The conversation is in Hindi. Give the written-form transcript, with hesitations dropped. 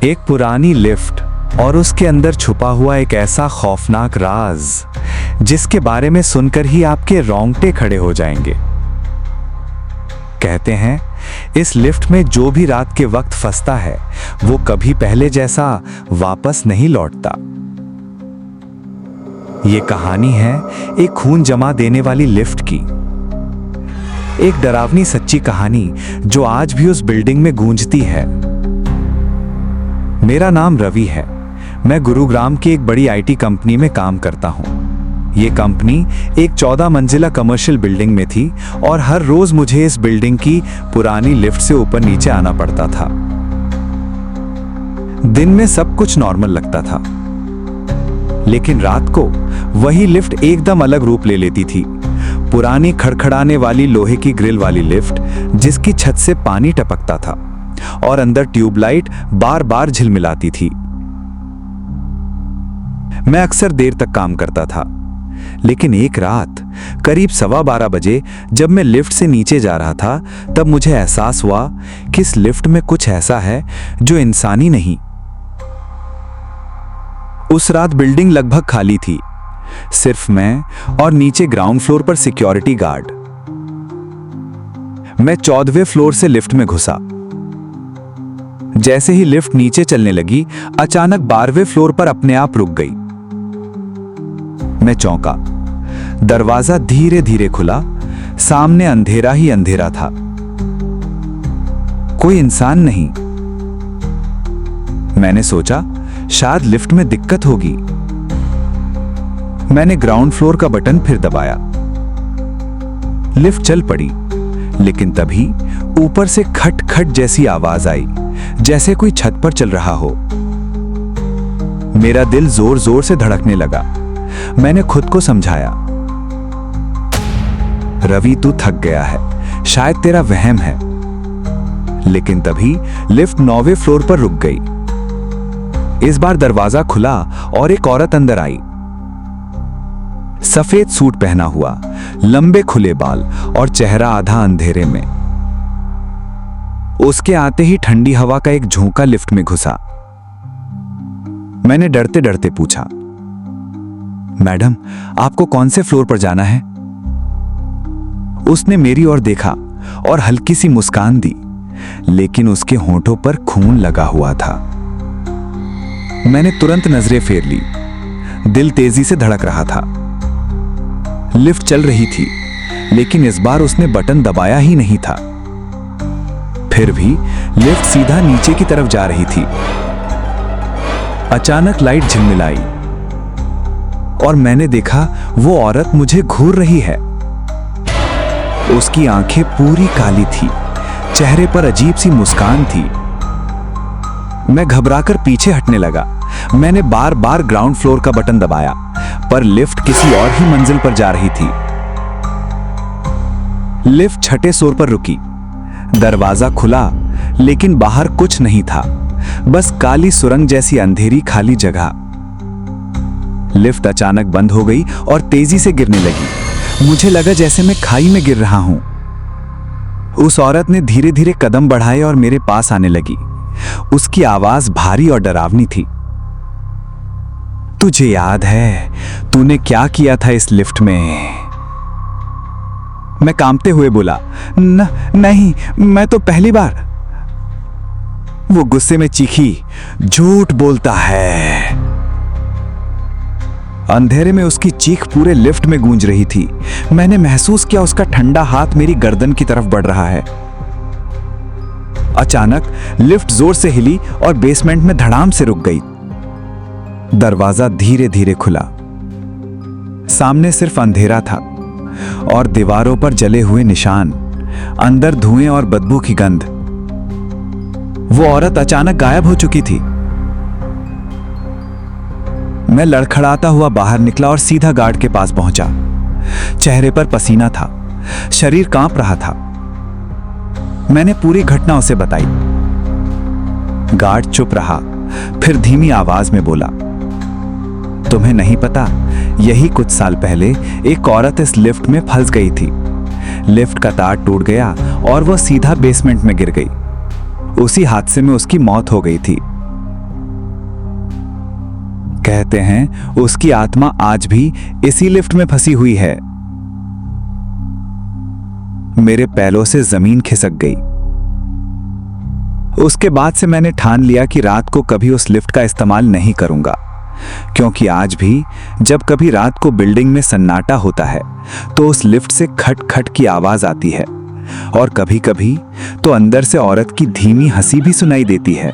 एक पुरानी लिफ्ट और उसके अंदर छुपा हुआ एक ऐसा खौफनाक राज जिसके बारे में सुनकर ही आपके रोंगटे खड़े हो जाएंगे। कहते हैं इस लिफ्ट में जो भी रात के वक्त फंसता है वो कभी पहले जैसा वापस नहीं लौटता। ये कहानी है एक खून जमा देने वाली लिफ्ट की, एक डरावनी सच्ची कहानी जो आज भी उस बिल्डिंग में गूंजती है। मेरा नाम रवि है। मैं गुरुग्राम की एक बड़ी आईटी कंपनी में काम करता हूं। ये कंपनी एक 14 मंजिला कमर्शियल बिल्डिंग में थी और हर रोज मुझे इस बिल्डिंग की पुरानी लिफ्ट से ऊपर नीचे आना पड़ता था। दिन में सब कुछ नॉर्मल लगता था, लेकिन रात को वही लिफ्ट एकदम अलग रूप ले लेती थी। पुरानी खड़खड़ाने वाली लोहे की ग्रिल वाली लिफ्ट जिसकी छत से पानी टपकता था और अंदर ट्यूबलाइट बार बार झिलमिलाती थी। मैं अक्सर देर तक काम करता था, लेकिन एक रात करीब 12:15 बजे जब मैं लिफ्ट से नीचे जा रहा था तब मुझे एहसास हुआ कि इस लिफ्ट में कुछ ऐसा है जो इंसानी नहीं। उस रात बिल्डिंग लगभग खाली थी, सिर्फ मैं और नीचे ग्राउंड फ्लोर पर सिक्योरिटी गार्ड। मैं 14वें फ्लोर से लिफ्ट में घुसा। जैसे ही लिफ्ट नीचे चलने लगी, अचानक 12वें फ्लोर पर अपने आप रुक गई। मैं चौंका। दरवाजा धीरे धीरे खुला। सामने अंधेरा ही अंधेरा था, कोई इंसान नहीं। मैंने सोचा शायद लिफ्ट में दिक्कत होगी। मैंने ग्राउंड फ्लोर का बटन फिर दबाया। लिफ्ट चल पड़ी, लेकिन तभी ऊपर से खट खट जैसी आवाज आई, जैसे कोई छत पर चल रहा हो। मेरा दिल जोर जोर से धड़कने लगा। मैंने खुद को समझाया, रवि तू थक गया है, शायद तेरा वहम है। लेकिन तभी लिफ्ट 9वें फ्लोर पर रुक गई। इस बार दरवाजा खुला और एक औरत अंदर आई। सफेद सूट पहना हुआ, लंबे खुले बाल और चेहरा आधा अंधेरे में। उसके आते ही ठंडी हवा का एक झोंका लिफ्ट में घुसा। मैंने डरते डरते पूछा, मैडम आपको कौन से फ्लोर पर जाना है? उसने मेरी ओर देखा और हल्की सी मुस्कान दी, लेकिन उसके होंठों पर खून लगा हुआ था। मैंने तुरंत नजरें फेर ली। दिल तेजी से धड़क रहा था। लिफ्ट चल रही थी, लेकिन इस बार उसने बटन दबाया ही नहीं था। फिर भी लिफ्ट सीधा नीचे की तरफ जा रही थी। अचानक लाइट झिलमिलाई और मैंने देखा वो औरत मुझे घूर रही है। उसकी आंखें पूरी काली थी, चेहरे पर अजीब सी मुस्कान थी। मैं घबराकर पीछे हटने लगा। मैंने बार बार ग्राउंड फ्लोर का बटन दबाया, पर लिफ्ट किसी और ही मंजिल पर जा रही थी। लिफ्ट 6ठे फ्लोर पर रुकी। दरवाजा खुला, लेकिन बाहर कुछ नहीं था, बस काली सुरंग जैसी अंधेरी खाली जगह। लिफ्ट अचानक बंद हो गई और तेजी से गिरने लगी। मुझे लगा जैसे मैं खाई में गिर रहा हूं। उस औरत ने धीरे धीरे कदम बढ़ाए और मेरे पास आने लगी। उसकी आवाज भारी और डरावनी थी। तुझे याद है तूने क्या किया था इस लिफ्ट में? मैं कांपते हुए बोला, नहीं, मैं तो पहली बार। वो गुस्से में चीखी, झूठ बोलता है। अंधेरे में उसकी चीख पूरे लिफ्ट में गूंज रही थी। मैंने महसूस किया उसका ठंडा हाथ मेरी गर्दन की तरफ बढ़ रहा है। अचानक लिफ्ट जोर से हिली और बेसमेंट में धड़ाम से रुक गई। दरवाजा धीरे धीरे खुला। सामने सिर्फ अंधेरा था और दीवारों पर जले हुए निशान, अंदर धुएं और बदबू की गंध। वो औरत अचानक गायब हो चुकी थी। मैं लड़खड़ाता हुआ बाहर निकला और सीधा गार्ड के पास पहुंचा। चेहरे पर पसीना था, शरीर कांप रहा था। मैंने पूरी घटना उसे बताई। गार्ड चुप रहा, फिर धीमी आवाज में बोला, तुम्हें नहीं पता, यही कुछ साल पहले एक औरत इस लिफ्ट में फंस गई थी। लिफ्ट का तार टूट गया और वह सीधा बेसमेंट में गिर गई। उसी हादसे में उसकी मौत हो गई थी। कहते हैं उसकी आत्मा आज भी इसी लिफ्ट में फंसी हुई है। मेरे पैरों से जमीन खिसक गई। उसके बाद से मैंने ठान लिया कि रात को कभी उस लिफ्ट का इस्तेमाल नहीं करूंगा, क्योंकि आज भी जब कभी रात को बिल्डिंग में सन्नाटा होता है तो उस लिफ्ट से खट खट की आवाज आती है, और कभी कभी तो अंदर से औरत की धीमी हंसी भी सुनाई देती है।